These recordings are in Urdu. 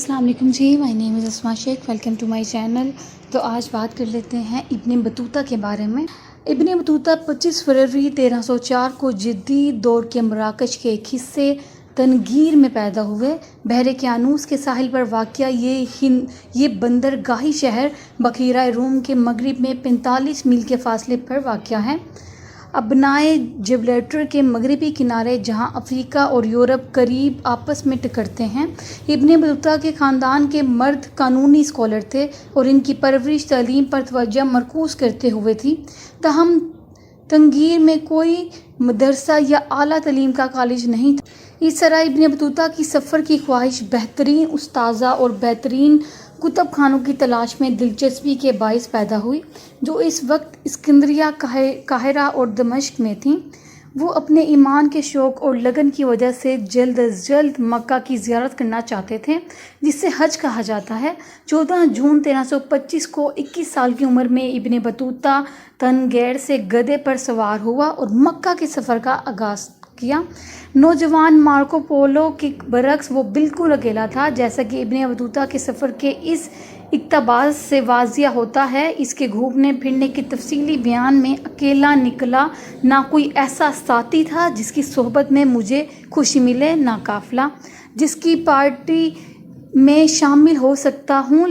السلام علیکم جی، مائی نیم از اسما شیخ، ویلکم ٹو مائی چینل۔ تو آج بات کر لیتے ہیں ابن بطوطہ کے بارے میں۔ ابن بطوطہ 25 فروری 1304 کو جدید دور کے مراکش کے ایک حصے تنگیر میں پیدا ہوئے۔ بحر قیانوس کے ساحل پر واقع یہ بندرگاہی شہر بحیرہ روم کے مغرب میں 45 میل کے فاصلے پر واقع ہے۔ ابنائے جبرالٹر کے مغربی کنارے، جہاں افریقہ اور یورپ قریب آپس میں ٹکرتے ہیں۔ ابن بطوطہ کے خاندان کے مرد قانونی اسکالر تھے اور ان کی پرورش تعلیم پر توجہ مرکوز کرتے ہوئے تھی۔ تاہم تنگیر میں کوئی مدرسہ یا اعلیٰ تعلیم کا کالج نہیں تھا۔ اس طرح ابن بطوطہ کی سفر کی خواہش بہترین اساتذہ اور بہترین کتب خانوں کی تلاش میں دلچسپی کے باعث پیدا ہوئی، جو اس وقت اسکندریہ، قاہرہ اور دمشق میں تھیں۔ وہ اپنے ایمان کے شوق اور لگن کی وجہ سے جلد از جلد مکہ کی زیارت کرنا چاہتے تھے، جسے حج کہا جاتا ہے۔ 14 جون 1325 کو 21 سال کی عمر میں ابن بطوطہ تنگیر سے گدھے پر سوار ہوا اور مکہ کے سفر کا آغاز کیا۔ نوجوان مارکو پولو کے برعکس وہ بالکل اکیلا تھا، جیسا کہ ابن بطوطہ کے سفر کے اس اقتباس سے واضح ہوتا ہے۔ اس کے گھومنے پھرنے کے تفصیلی بیان میں اکیلا نکلا، نہ کوئی ایسا ساتھی تھا جس کی صحبت میں مجھے خوشی ملے، نہ قافلہ جس کی پارٹی میں شامل ہو سکتا ہوں،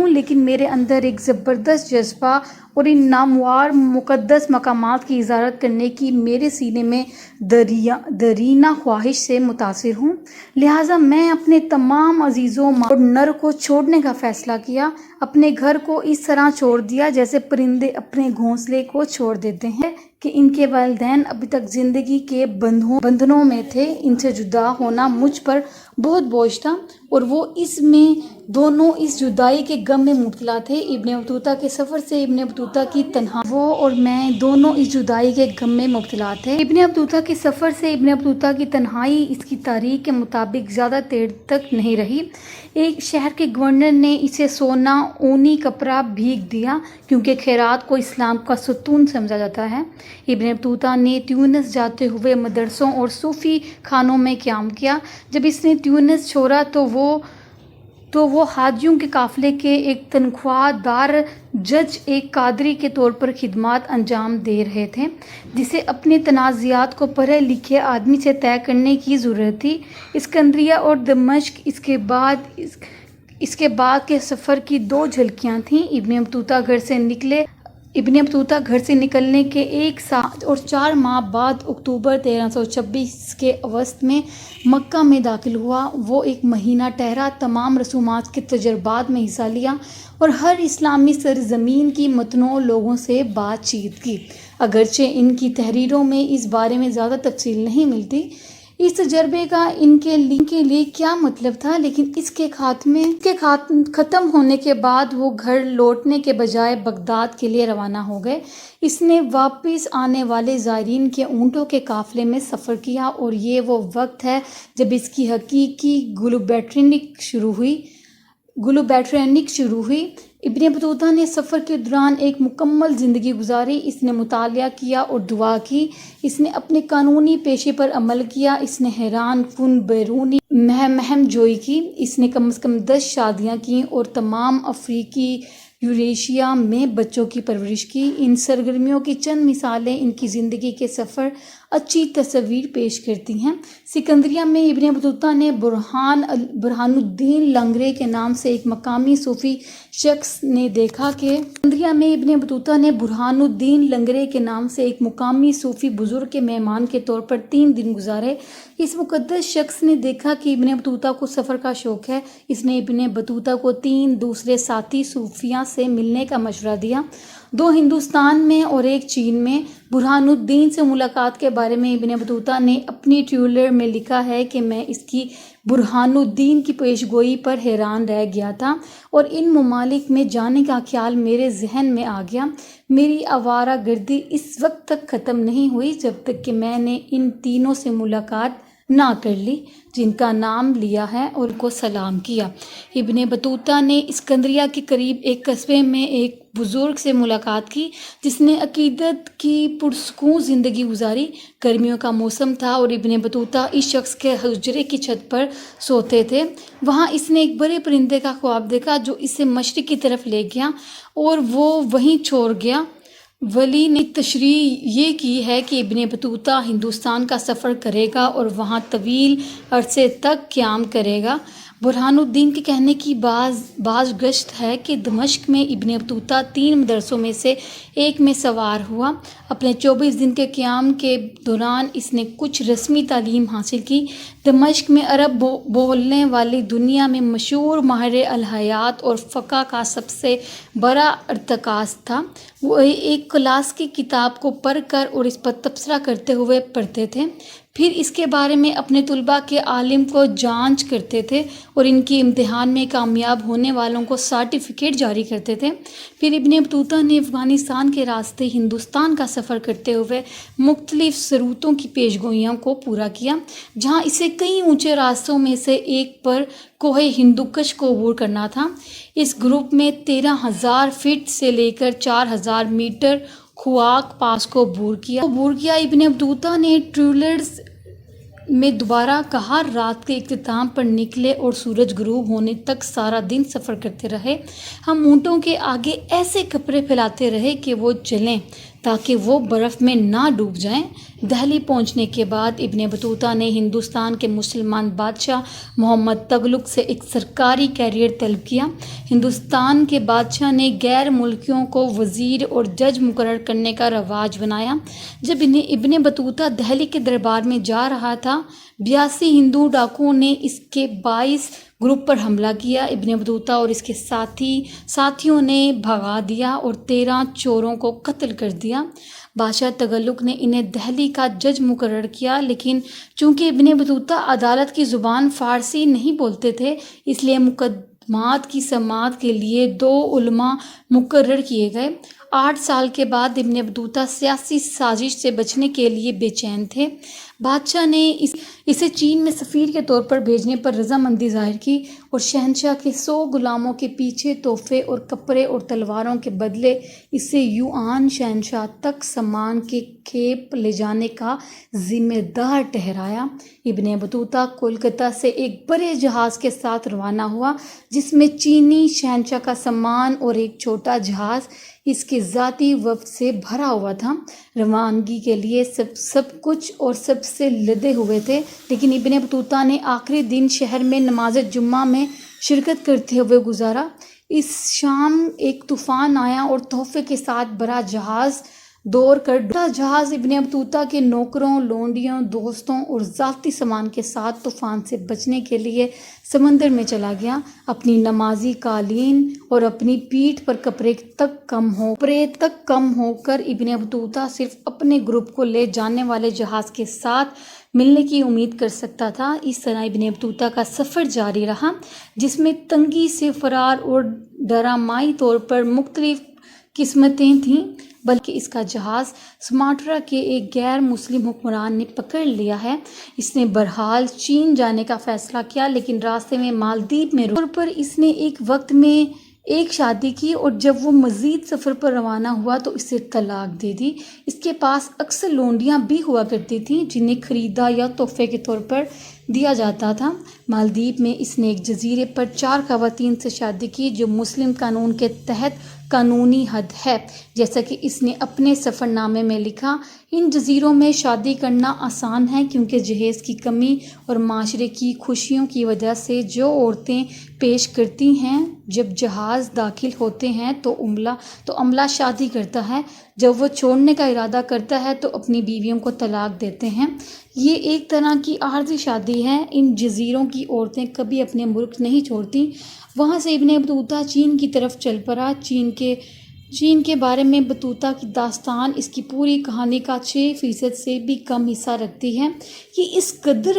لیکن میرے اندر ایک زبردست جذبہ اور ان نامور مقدس مقامات کی زیارت کرنے کی میرے سینے میں دیرینہ خواہش سے متاثر ہوں۔ لہٰذا میں اپنے تمام عزیزوں اور نر کو چھوڑنے کا فیصلہ کیا، اپنے گھر کو اس طرح چھوڑ دیا جیسے پرندے اپنے گھونسلے کو چھوڑ دیتے ہیں کہ ان کے والدین ابھی تک زندگی کے بندھنوں میں تھے۔ ان سے جدا ہونا مجھ پر بہت بوجھ تھا اور وہ دونوں اس جدائی کے غم میں مبتلا تھے۔ ابن بطوطہ کے سفر سے ابن بطوطہ کی تنہائی، وہ اور میں دونوں اس جدائی کے غم میں مبتلا تھے۔ ابن بطوطہ کے سفر سے ابن بطوطہ کی تنہائی اس کی تاریخ کے مطابق زیادہ دیر تک نہیں رہی۔ ایک شہر کے گورنر نے اسے سونا اونی کپڑا بھیج دیا، کیونکہ خیرات کو اسلام کا ستون سمجھا جاتا ہے۔ ابن بطوطہ نے تیونس جاتے ہوئے مدرسوں اور صوفی خانوں میں قیام کیا۔ جب اس نے تیونس چھوڑا تو وہ حاجیوں کے قافلے کے ایک تنخواہ دار جج، ایک قادری کے طور پر خدمات انجام دے رہے تھے، جسے اپنے تنازعات کو پڑھے لکھے آدمی سے طے کرنے کی ضرورت تھی۔ اسکندریہ اور دمشق اس کے بعد کے سفر کی دو جھلکیاں تھیں۔ ابن بطوطہ گھر سے نکلنے کے 1 سال اور 4 ماہ بعد اکتوبر 1326 کے اوسط میں مکہ میں داخل ہوا۔ وہ 1 مہینہ ٹھہرا، تمام رسومات کے تجربات میں حصہ لیا اور ہر اسلامی سرزمین کی متنوع لوگوں سے بات چیت کی۔ اگرچہ ان کی تحریروں میں اس بارے میں زیادہ تفصیل نہیں ملتی اس تجربے کا ان کے لیے کیا مطلب تھا، لیکن اس کے ختم ہونے کے بعد وہ گھر لوٹنے کے بجائے بغداد کے لیے روانہ ہو گئے۔ اس نے واپس آنے والے زائرین کے اونٹوں کے قافلے میں سفر کیا، اور یہ وہ وقت ہے جب اس کی حقیقی گلوبیٹرینک شروع ہوئی۔ ابن بطوطہ نے سفر کے دوران ایک مکمل زندگی گزاری۔ اس نے مطالعہ کیا اور دعا کی، اس نے اپنے قانونی پیشے پر عمل کیا، اس نے حیران کن بیرونی مہم جوئی کی، اس نے کم از کم 10 شادیاں کیں اور تمام افریقی یوریشیا میں بچوں کی پرورش کی۔ ان سرگرمیوں کی چند مثالیں ان کی زندگی کے سفر اچھی تصویر پیش کرتی ہیں۔ سکندریہ میں ابن بطوطہ نے برہان الدین لنگرے کے نام سے ایک مقامی صوفی شخص نے دیکھا کہ بزرگ کے مہمان کے طور پر 3 دن گزارے۔ اس مقدس شخص نے دیکھا کہ ابن بطوطہ کو سفر کا شوق ہے۔ اس نے ابن بطوطہ کو 3 دوسرے ساتھی صوفیاء سے ملنے کا مشورہ دیا، 2 ہندوستان میں اور 1 چین میں۔ برہان الدین سے ملاقات کے بارے میں ابن بطوطہ نے اپنی ٹریولر میں لکھا ہے کہ میں اس کی برہان الدین کی پیش گوئی پر حیران رہ گیا تھا اور ان ممالک میں جانے کا خیال میرے ذہن میں آ گیا۔ میری آوارہ گردی اس وقت تک ختم نہیں ہوئی جب تک کہ میں نے ان تینوں سے ملاقات نہ کر لی، جن کا نام لیا ہے اور ان کو سلام کیا۔ ابن بطوطہ نے اسکندریہ کے قریب ایک قصبے میں ایک بزرگ سے ملاقات کی جس نے عقیدت کی پرسکون زندگی گزاری۔ گرمیوں کا موسم تھا اور ابن بطوطہ اس شخص کے حجرے کی چھت پر سوتے تھے۔ وہاں اس نے ایک بڑے پرندے کا خواب دیکھا جو اسے مشرق کی طرف لے گیا اور وہ وہیں چھوڑ گیا۔ ولی نے تشریح یہ کی ہے کہ ابن بطوطہ ہندوستان کا سفر کرے گا اور وہاں طویل عرصے تک قیام کرے گا۔ برہان الدین کے کہنے کی بعض گشت ہے کہ دمشق میں ابن بطوطہ 3 مدرسوں میں سے ایک میں سوار ہوا۔ اپنے 24 دن کے قیام کے دوران اس نے کچھ رسمی تعلیم حاصل کی۔ دمشق میں عرب بولنے والی دنیا میں مشہور ماہر الہیات اور فقہ کا سب سے بڑا ارتکاز تھا۔ وہ ایک کلاس کی کتاب کو پڑھ کر اور اس پر تبصرہ کرتے ہوئے پڑھتے تھے، پھر اس کے بارے میں اپنے طلباء کے عالم کو جانچ کرتے تھے اور ان کی امتحان میں کامیاب ہونے والوں کو سرٹیفکیٹ جاری کرتے تھے۔ پھر ابن بطوطہ نے افغانستان کے راستے ہندوستان کا سفر کرتے ہوئے مختلف سروتوں کی پیشگوئیوں کو پورا کیا، جہاں اسے کئی اونچے راستوں میں سے ایک پر کوہ ہندوکش کو عبور کرنا تھا۔ اس گروپ میں 13,000 فٹ سے لے کر 4,000 میٹر خواک پاس کو عبور کیا۔ ابن بطوطہ نے ٹریولرز میں دوبارہ کہا، رات کے اختتام پر نکلے اور سورج غروب ہونے تک سارا دن سفر کرتے رہے۔ ہم اونٹوں کے آگے ایسے کپڑے پھیلاتے رہے کہ وہ جلیں تاکہ وہ برف میں نہ ڈوب جائیں۔ دہلی پہنچنے کے بعد ابن بطوطہ نے ہندوستان کے مسلمان بادشاہ محمد تغلق سے ایک سرکاری کیریئر طلب کیا۔ ہندوستان کے بادشاہ نے غیر ملکیوں کو وزیر اور جج مقرر کرنے کا رواج بنایا۔ جب ابن بطوطہ دہلی کے دربار میں جا رہا تھا، 82 ہندو ڈاکوؤں نے اس کے 22 گروپ پر حملہ کیا۔ ابن بطوطہ اور اس کے ساتھیوں نے بھگا دیا اور 13 چوروں کو قتل کر دیا۔ بادشاہ تغلق نے انہیں دہلی کا جج مقرر کیا، لیکن چونکہ ابن بطوطہ عدالت کی زبان فارسی نہیں بولتے تھے، اس لیے مقدمات کی سماعت کے لیے 2 علماء مقرر کیے گئے۔ 8 سال کے بعد ابن بطوطہ سیاسی سازش سے بچنے کے لیے بے چین تھے۔ بادشاہ نے اسے چین میں سفیر کے طور پر بھیجنے پر رضامندی ظاہر کی اور شہنشاہ کے 100 غلاموں کے پیچھے تحفے اور کپڑے اور تلواروں کے بدلے اسے یوآن شہنشاہ تک سامان کے کھیپ لے جانے کا ذمہ دار ٹھہرایا۔ ابن بطوطہ کولکتہ سے ایک بڑے جہاز کے ساتھ روانہ ہوا جس میں چینی شہنشاہ کا سامان اور ایک چھوٹا جہاز اس کے ذاتی وفد سے بھرا ہوا تھا۔ روانگی کے لیے سب کچھ اور سب سے لدے ہوئے تھے، لیکن ابن بطوطہ نے آخری دن شہر میں نماز جمعہ میں شرکت کرتے ہوئے گزارا۔ اس شام ایک طوفان آیا اور تحفے کے ساتھ بڑا جہاز دوڑ کر ڈوبا۔ جہاز ابن بطوطہ کے نوکروں، لونڈیوں، دوستوں اور ذاتی سامان کے ساتھ طوفان سے بچنے کے لیے سمندر میں چلا گیا۔ اپنی نمازی قالین اور اپنی پیٹھ پر کپڑے تک کم ہو کر ابن بطوطہ صرف اپنے گروپ کو لے جانے والے جہاز کے ساتھ ملنے کی امید کر سکتا تھا۔ اس طرح ابن بطوطہ کا سفر جاری رہا، جس میں تنگی سے فرار اور ڈرامائی طور پر مختلف قسمتیں تھیں، بلکہ اس کا جہاز سماٹرا کے ایک غیر مسلم حکمران نے پکڑ لیا ہے۔ اس نے بہرحال چین جانے کا فیصلہ کیا، لیکن راستے میں مالدیپ میں طور پر اس نے ایک وقت میں ایک شادی کی اور جب وہ مزید سفر پر روانہ ہوا تو اسے طلاق دے دی۔ اس کے پاس اکثر لونڈیاں بھی ہوا کرتی تھیں جنہیں خریدا یا تحفے کے طور پر دیا جاتا تھا۔ مالدیپ میں اس نے ایک جزیرے پر 4 خواتین سے شادی کی، جو مسلم قانون کے تحت قانونی حد ہے۔ جیسا کہ اس نے اپنے سفر نامے میں لکھا، ان جزیروں میں شادی کرنا آسان ہے کیونکہ جہیز کی کمی اور معاشرے کی خوشیوں کی وجہ سے جو عورتیں پیش کرتی ہیں جب جہاز داخل ہوتے ہیں تو عملہ شادی کرتا ہے، جب وہ چھوڑنے کا ارادہ کرتا ہے تو اپنی بیویوں کو طلاق دیتے ہیں۔ یہ ایک طرح کی عارضی شادی ہے۔ ان جزیروں کی عورتیں کبھی اپنے ملک نہیں چھوڑتی۔ وہاں سے ابن بطوطہ چین کی طرف چل پڑا۔ چین کے بارے میں بطوطہ کی داستان اس کی پوری کہانی کا 6% سے بھی کم حصہ رکھتی ہے۔ یہ اس قدر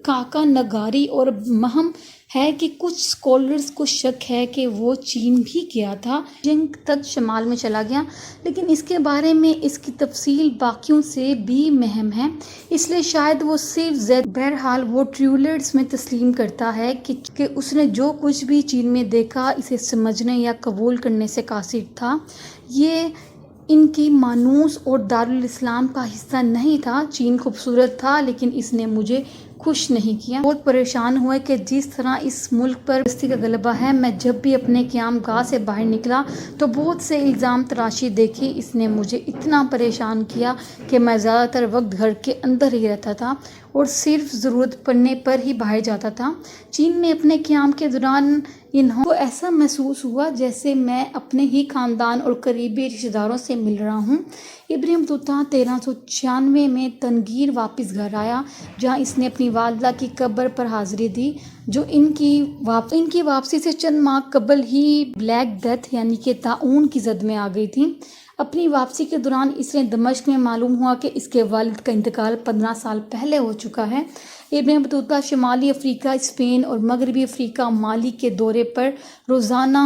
کاکا نگاری اور مہم ہے کہ کچھ اسکالرز کو شک ہے کہ وہ چین بھی گیا تھا، جنگ تک شمال میں چلا گیا، لیکن اس کے بارے میں اس کی تفصیل باقیوں سے بھی مہم ہے، اس لیے شاید وہ صرف زید۔ بہرحال وہ ٹریولرز میں تسلیم کرتا ہے کہ اس نے جو کچھ بھی چین میں دیکھا اسے سمجھنے یا قبول کرنے سے قاصر تھا۔ یہ ان کی مانوس اور دارالاسلام کا حصہ نہیں تھا۔ چین خوبصورت تھا لیکن اس نے مجھے خوش نہیں کیا۔ بہت پریشان ہوئے کہ جس طرح اس ملک پر بستی کا غلبہ ہے۔ میں جب بھی اپنے قیام گاہ سے باہر نکلا تو بہت سے الزام تراشی دیکھی۔ اس نے مجھے اتنا پریشان کیا کہ میں زیادہ تر وقت گھر کے اندر ہی رہتا تھا اور صرف ضرورت پڑنے پر ہی باہر جاتا تھا۔ چین میں اپنے قیام کے دوران انہوں کو ایسا محسوس ہوا جیسے میں اپنے ہی خاندان اور قریبی رشتہ داروں سے مل رہا ہوں۔ ابن بطوطہ 1396 میں تنگیر واپس گھر آیا، جہاں اس نے اپنی والدہ کی قبر پر حاضری دی، جو ان کی واپسی سے چند ماہ قبل ہی بلیک ڈیتھ یعنی کہ طاعون کی زد میں آ گئی تھی۔ اپنی واپسی کے دوران اسے دمشق میں معلوم ہوا کہ اس کے والد کا انتقال 15 سال پہلے ہو چکا ہے۔ ابن بطوطہ شمالی افریقہ، اسپین اور مغربی افریقہ، مالی کے دورے پر روانہ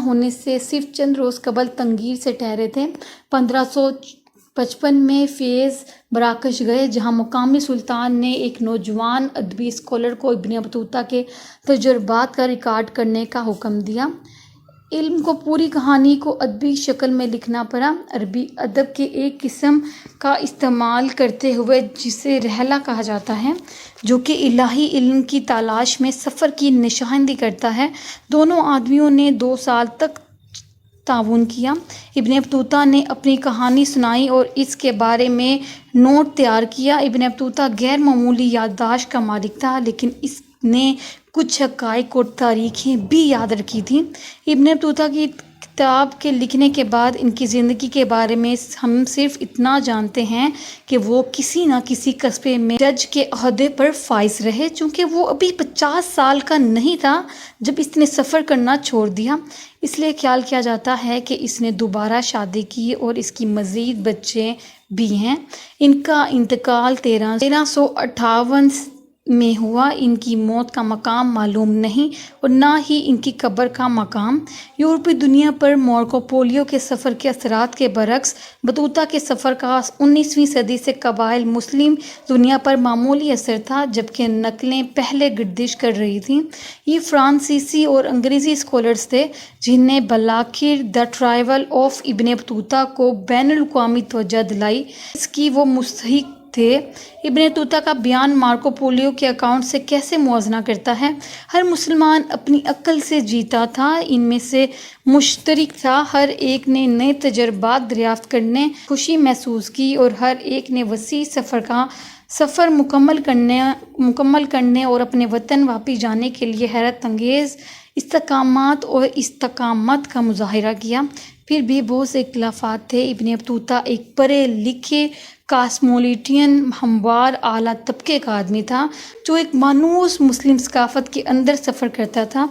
ہونے سے صرف چند روز قبل تنگیر سے ٹھہرے تھے۔ 1555 میں فیض مراکش گئے، جہاں مقامی سلطان نے ایک نوجوان ادبی اسکالر کو ابن بطوطہ کے تجربات کا ریکارڈ کرنے کا حکم دیا۔ علم کو پوری کہانی کو ادبی شکل میں لکھنا پڑا، عربی ادب کے ایک قسم کا استعمال کرتے ہوئے جسے رحلہ کہا جاتا ہے، جو کہ الہی علم کی تلاش میں سفر کی نشاندہی کرتا ہے۔ دونوں آدمیوں نے 2 سال تک تعاون کیا۔ ابن بطوطہ نے اپنی کہانی سنائی اور اس کے بارے میں نوٹ تیار کیا۔ ابن بطوطہ غیر معمولی یادداشت کا مالک تھا، لیکن اس نے کچھ حقائق اور تاریخیں بھی یاد رکھی تھیں۔ ابن بطوطہ کی کتاب کے لکھنے کے بعد ان کی زندگی کے بارے میں ہم صرف اتنا جانتے ہیں کہ وہ کسی نہ کسی قصبے میں جج کے عہدے پر فائز رہے، چونکہ وہ ابھی 50 سال کا نہیں تھا جب اس نے سفر کرنا چھوڑ دیا۔ اس لیے خیال کیا جاتا ہے کہ اس نے دوبارہ شادی کی اور اس کی مزید بچے بھی ہیں۔ ان کا انتقال 1358 میں ہوا۔ ان کی موت کا مقام معلوم نہیں اور نہ ہی ان کی قبر کا مقام۔ یورپی دنیا پر مارکو پولو کے سفر کے اثرات کے برعکس بطوطہ کے سفر کا 19ویں صدی سے قبائل مسلم دنیا پر معمولی اثر تھا، جبکہ نقلیں پہلے گردش کر رہی تھیں۔ یہ فرانسیسی اور انگریزی اسکالرز تھے جنہیں بالآخر دی ٹریول آف ابن بطوطہ کو بین الاقوامی توجہ دلائی، اس کی وہ مستحق تھے۔ ابن بطوطہ کا بیان مارکو پولو کے اکاؤنٹ سے کیسے موازنہ کرتا ہے؟ ہر مسلمان اپنی عقل سے جیتا تھا، ان میں سے مشترک تھا۔ ہر ایک نے نئے تجربات دریافت کرنے خوشی محسوس کی اور ہر ایک نے وسیع سفر مکمل کرنے اور اپنے وطن واپس جانے کے لیے حیرت انگیز استحکامات اور استقامت کا مظاہرہ کیا۔ پھر بھی بہت سے اختلافات تھے۔ ابن بطوطہ ایک پڑھے لکھے کاسموپولیٹین، ہموار اعلیٰ طبقے کا آدمی تھا، جو ایک مانوس مسلم ثقافت کے اندر سفر کرتا تھا۔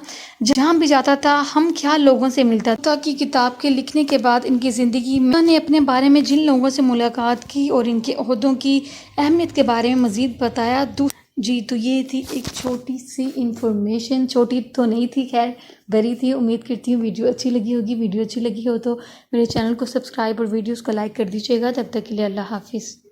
جہاں بھی جاتا تھا ہم خیال لوگوں سے ملتا تھا۔ بطوطہ کی کتاب کے لکھنے کے بعد ان کی زندگی میں انہوں نے اپنے بارے میں جن لوگوں سے ملاقات کی اور ان کے عہدوں کی اہمیت کے بارے میں مزید بتایا۔ جی تو یہ تھی ایک چھوٹی سی انفارمیشن، چھوٹی تو نہیں تھی، خیر بڑی تھی۔ امید کرتی ہوں ویڈیو اچھی لگی ہوگی۔ ویڈیو اچھی لگی ہو تو میرے چینل کو سبسکرائب اور ویڈیوز کو لائک کر دیجیے گا۔ تب تک کے لیے اللہ حافظ۔